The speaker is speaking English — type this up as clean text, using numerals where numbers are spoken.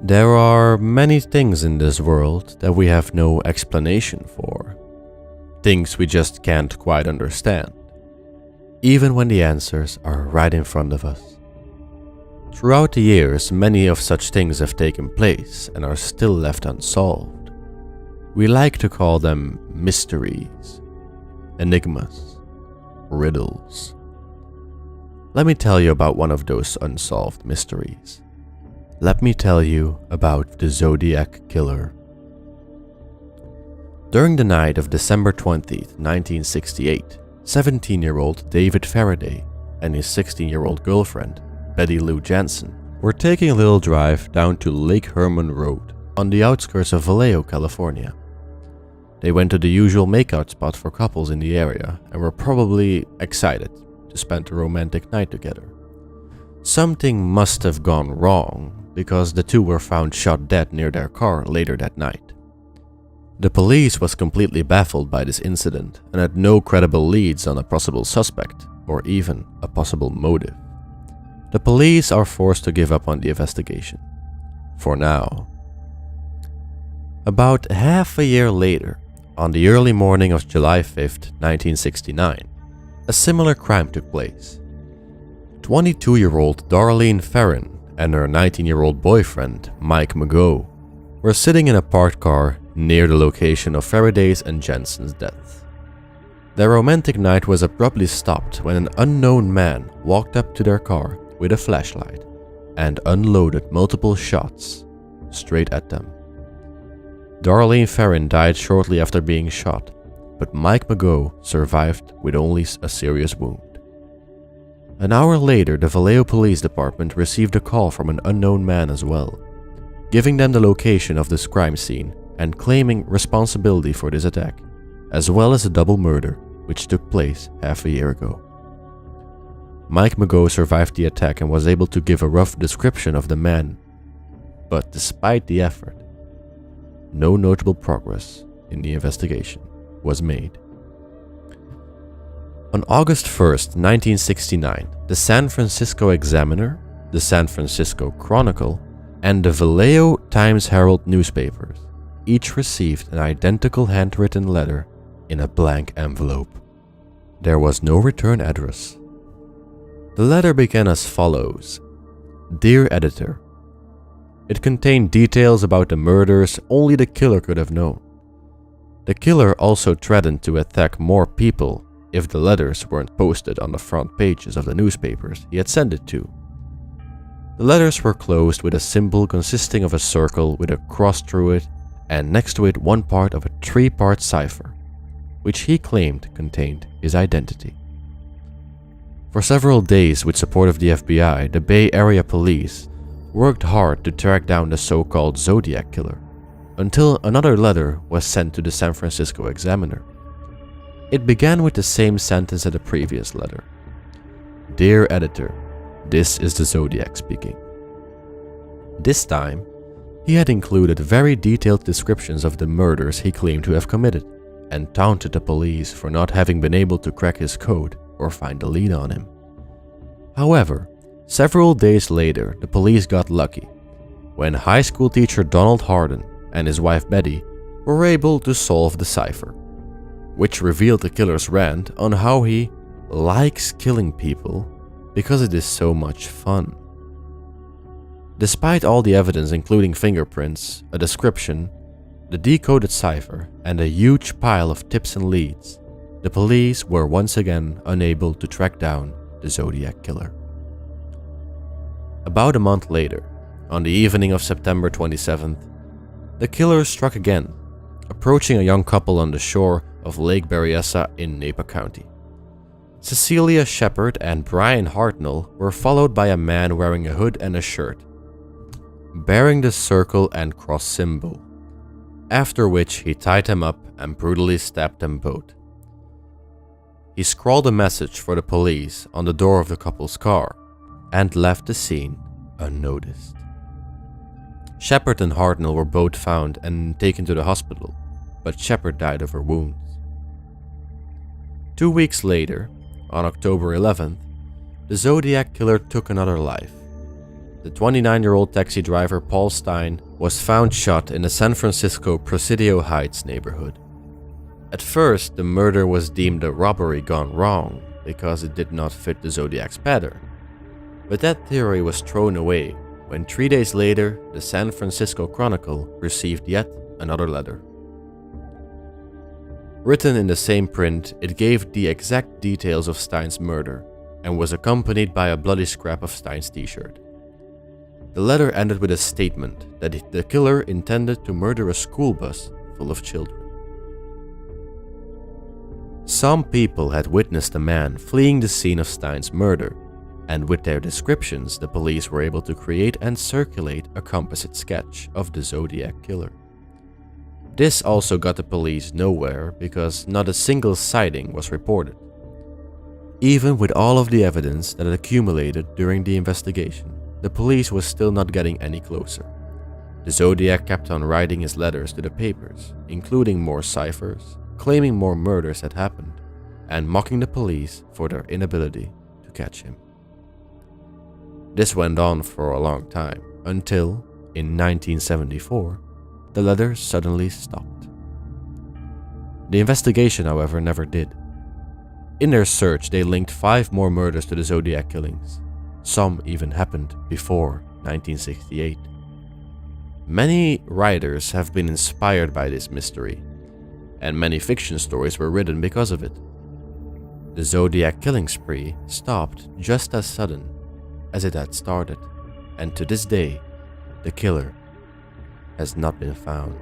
There are many things in this world that we have no explanation for. Things we just can't quite understand, even when the answers are right in front of us. Throughout the years, many of such things have taken place and are still left unsolved. We like to call them mysteries, enigmas, riddles. Let me tell you about one of those unsolved mysteries. Let me tell you about the Zodiac Killer. During the night of December 20th, 1968, 17-year-old David Faraday and his 16-year-old girlfriend, Betty Lou Jensen, were taking a little drive down to Lake Herman Road on the outskirts of Vallejo, California. They went to the usual makeout spot for couples in the area and were probably excited to spend a romantic night together. Something must have gone wrong because the two were found shot dead near their car later that night. The police was completely baffled by this incident and had no credible leads on a possible suspect or even a possible motive. The police are forced to give up on the investigation. For now. About half a year later, on the early morning of July 5th, 1969, a similar crime took place. 22-year-old Darlene Ferrin and her 19-year-old boyfriend, Mike Mageau, were sitting in a parked car near the location of Faraday's and Jensen's deaths. Their romantic night was abruptly stopped when an unknown man walked up to their car with a flashlight and unloaded multiple shots straight at them. Darlene Ferrin died shortly after being shot, but Mike Mageau survived with only a serious wound. An hour later, the Vallejo Police Department received a call from an unknown man as well, giving them the location of this crime scene and claiming responsibility for this attack, as well as a double murder which took place half a year ago. Mike Mageau survived the attack and was able to give a rough description of the man, but despite the effort, no notable progress in the investigation was made. On August 1st, 1969, the San Francisco Examiner, the San Francisco Chronicle, and the Vallejo Times-Herald newspapers each received an identical handwritten letter in a blank envelope. There was no return address. The letter began as follows: Dear Editor, it contained details about the murders only the killer could have known. The killer also threatened to attack more people if the letters weren't posted on the front pages of the newspapers he had sent it to. The letters were closed with a symbol consisting of a circle with a cross through it and next to it one part of a 3-part cipher, which he claimed contained his identity. For several days, with support of the FBI, the Bay Area police worked hard to track down the so-called Zodiac Killer, until another letter was sent to the San Francisco Examiner. It began with the same sentence as the previous letter. Dear Editor, this is the Zodiac speaking. This time, he had included very detailed descriptions of the murders he claimed to have committed, and taunted the police for not having been able to crack his code or find a lead on him. However, several days later, the police got lucky when high school teacher Donald Harden and his wife Betty were able to solve the cipher, which revealed the killer's rant on how he likes killing people because it is so much fun. Despite all the evidence including fingerprints, a description, the decoded cipher, and a huge pile of tips and leads, the police were once again unable to track down the Zodiac Killer. About a month later, on the evening of September 27th, the killer struck again, approaching a young couple on the shore of Lake Berryessa in Napa County. Cecilia Shepard and Brian Hartnell were followed by a man wearing a hood and a shirt, bearing the circle and cross symbol, after which he tied them up and brutally stabbed them both. He scrawled a message for the police on the door of the couple's car and left the scene unnoticed. Shepard and Hartnell were both found and taken to the hospital, but Shepard died of her wounds. 2 weeks later, on October 11th, the Zodiac Killer took another life. the 29-year-old taxi driver Paul Stine was found shot in the San Francisco Presidio Heights neighborhood. At first, the murder was deemed a robbery gone wrong because it did not fit the Zodiac's pattern. But that theory was thrown away when 3 days later, the San Francisco Chronicle received yet another letter. Written in the same print, it gave the exact details of Stine's murder and was accompanied by a bloody scrap of Stine's t-shirt. The letter ended with a statement that the killer intended to murder a school bus full of children. Some people had witnessed a man fleeing the scene of Stine's murder, and with their descriptions, the police were able to create and circulate a composite sketch of the Zodiac killer. This also got the police nowhere because not a single sighting was reported. Even with all of the evidence that had accumulated during the investigation, the police was still not getting any closer. The Zodiac kept on writing his letters to the papers, including more ciphers, claiming more murders had happened, and mocking the police for their inability to catch him. This went on for a long time, until, in 1974, the letters suddenly stopped. The investigation, however, never did. In their search, they linked 5 more murders to the Zodiac killings. Some even happened before 1968. Many writers have been inspired by this mystery, and many fiction stories were written because of it. The Zodiac killing spree stopped just as sudden as it had started, and to this day, the killer has not been found.